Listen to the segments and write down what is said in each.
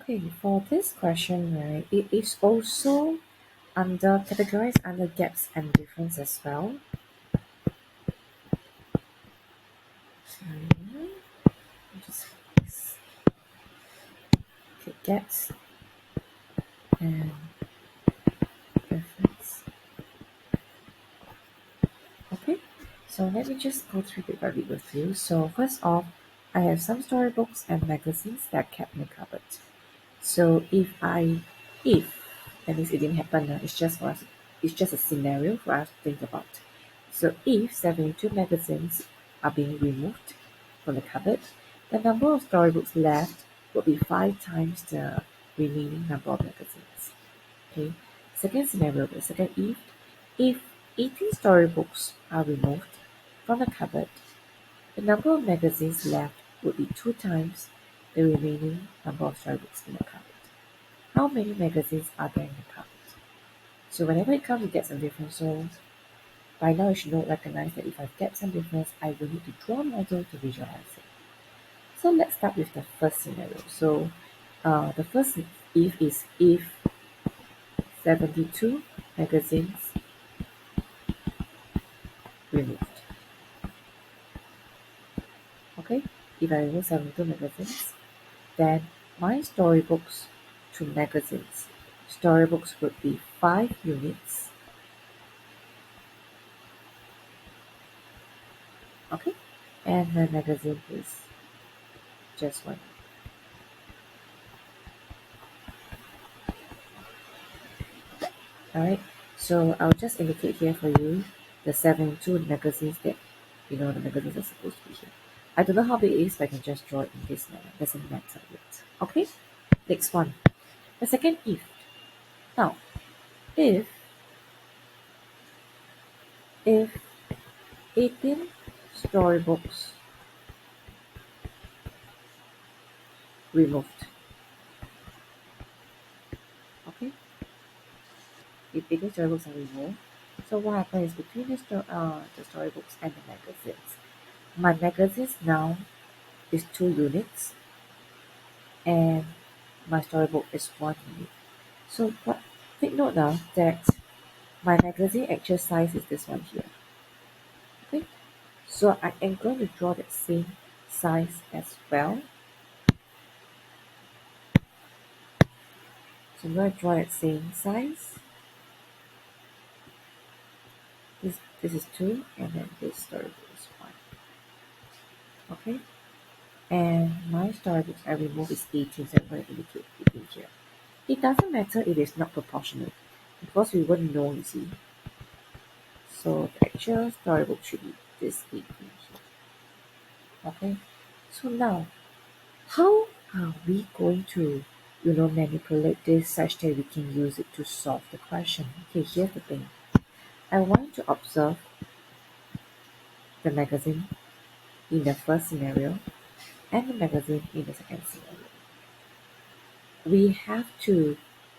Okay, for this question, right, it is also under categorized under gaps and difference as well. Hmm, just okay, gaps and difference. Okay, so let me just go through bit by bit with you. So first off, I have some storybooks and magazines that kept me covered. So if that means it didn't happen, it's just for us, it's just a scenario for us to think about. So if 72 magazines are being removed from the cupboard, the number of storybooks left would be 5 times the remaining number of magazines. Okay. Second scenario, the second if 18 storybooks are removed from the cupboard, the number of magazines left would be 2 times the remaining number of storybooks in the cupboard. How many magazines are there in the cupboard? So whenever it comes to gaps and difference, so by now you should know recognize that if I have gaps and difference, I will need to draw a model to visualize it. So let's start with the first scenario. So the first if is if 72 magazines removed. Okay, if I remove 72 magazines, then my storybooks to magazines. Storybooks would be 5 units. Okay, and my magazine is just one. Alright, so I'll just indicate here for you the 72 magazines that the magazines are supposed to be here. I don't know how big it is, but I can just draw it in this manner. Doesn't matter yet. Okay, next one. The second if. Now, if if 18 storybooks removed. Okay, if 18 storybooks are removed, so what happens is between the storybooks and the magazines, my magazines now is 2 units, and my storybook is 1 unit. So what take note now that my magazine actual size is this one here. Okay, so I am going to draw that same size as well. So I'm going to draw that same size. This is 2, and then this storybook is 1. Okay, and my storybooks I remove is 18, so I'm going to indicate 18 here. It doesn't matter if it's not proportional because we won't know, you see. So the actual storybook should be this 18 here. Okay, so now how are we going to manipulate this such that we can use it to solve the question? Okay, here's the thing. I want to observe the magazine in the first scenario and the magazine in the second scenario. We have to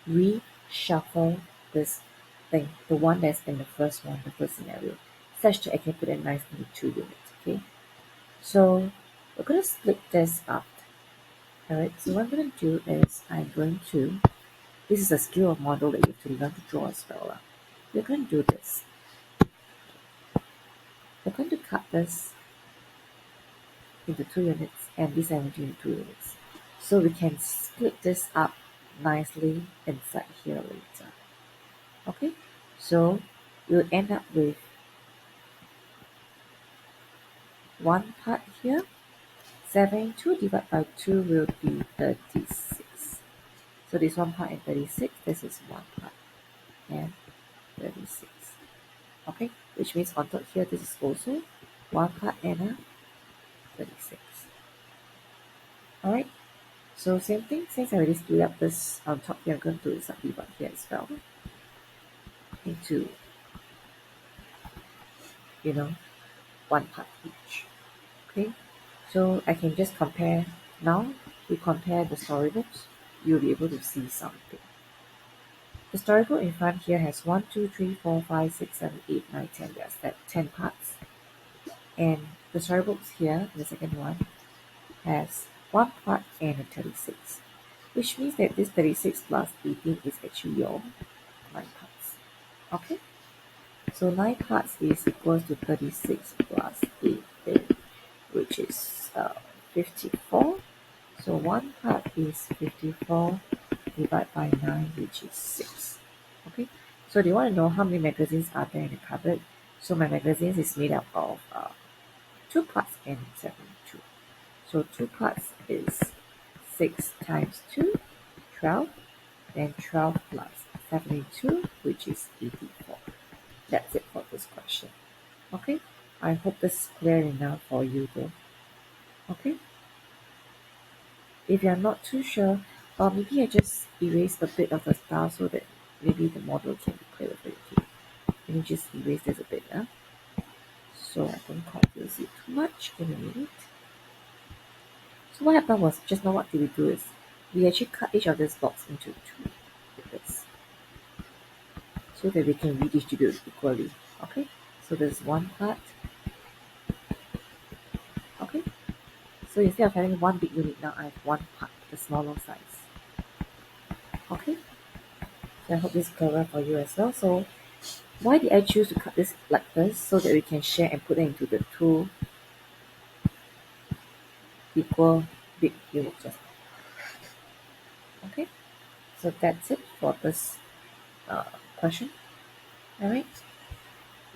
reshuffle this thing, the one that's in the first one, the first scenario, such that I can put it nicely in 2 units. Okay, so we're going to split this up. Alright, so what I'm going to do is this is a skill of model that you have to learn to draw as well. We're going to do this. We're going to cut this into 2 units and this energy into 2 units. So we can split this up nicely inside here later. Okay, so you'll end up with one part here. 72 divided by 2 will be 36. So this one part and 36, this is one part and 36. Okay, which means on top here this is also one part and a 36. Alright, so same thing, since I already split up this on top here, I'm going to subdivide here as well into one part each. Okay, so I can just compare. Now we compare the storybooks, you'll be able to see something. The storybook in front here has 1, 2, 3, 4, 5, 6, 7, 8, 9, 10. Yes, that 10 parts. And the storybooks here, the second one, has one part and a 36. which means that this 36 plus 18 is actually your 9 parts. Okay, so 9 parts is equals to 36 plus 18, which is 54. So 1 part is 54 divided by 9, which is 6. Okay, so do you want to know how many magazines are there in the cupboard? So my magazines is made up of 2 parts and 72. So 2 parts is 6 times 2, 12. Then 12 plus 72, which is 84. That's it for this question. Okay, I hope this is clear enough for you though. Okay, if you're not too sure, or maybe I just erase a bit of the style so that maybe the model can be clearer for you too. Let me just erase this a bit, so I don't confuse you too much. Give me a minute. So what happened was just now what did we do is we actually cut each of this box into two like this so that we can redistribute equally. Okay, so there's one part. Okay, so instead of having one big unit now I have one part, the smaller size. Okay, so I hope this is clearer for you as well. So why did I choose to cut this like this so that we can share and put it into the two equal big units just now. Okay, so that's it for this question. Alright,